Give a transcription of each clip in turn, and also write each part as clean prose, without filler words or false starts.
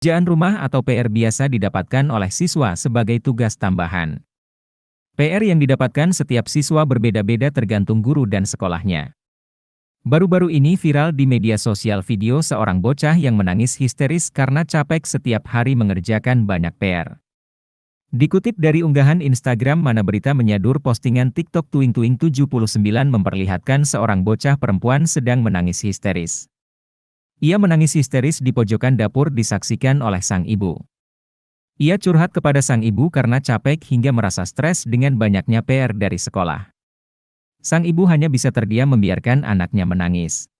Pekerjaan rumah atau PR biasa didapatkan oleh siswa sebagai tugas tambahan. PR yang didapatkan setiap siswa berbeda-beda tergantung guru dan sekolahnya. Baru-baru ini viral di media sosial video seorang bocah yang menangis histeris karena capek setiap hari mengerjakan banyak PR. Dikutip dari unggahan Instagram Mana Berita menyadur postingan TikTok Tuing Tuing 79 memperlihatkan seorang bocah perempuan sedang menangis histeris. Ia menangis histeris di pojokan dapur disaksikan oleh sang ibu. Ia curhat kepada sang ibu karena capek hingga merasa stres dengan banyaknya PR dari sekolah. Sang ibu hanya bisa terdiam membiarkan anaknya menangis.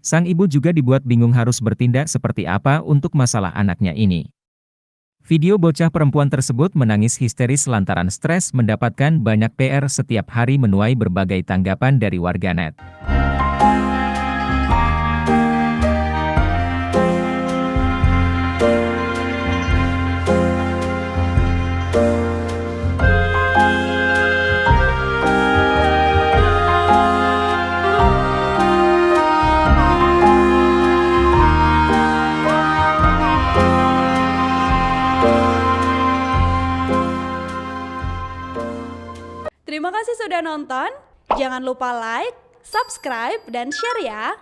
Sang ibu juga dibuat bingung harus bertindak seperti apa untuk masalah anaknya ini. Video bocah perempuan tersebut menangis histeris lantaran stres mendapatkan banyak PR setiap hari menuai berbagai tanggapan dari warganet. Terima kasih sudah nonton. Jangan lupa like, subscribe, dan share ya.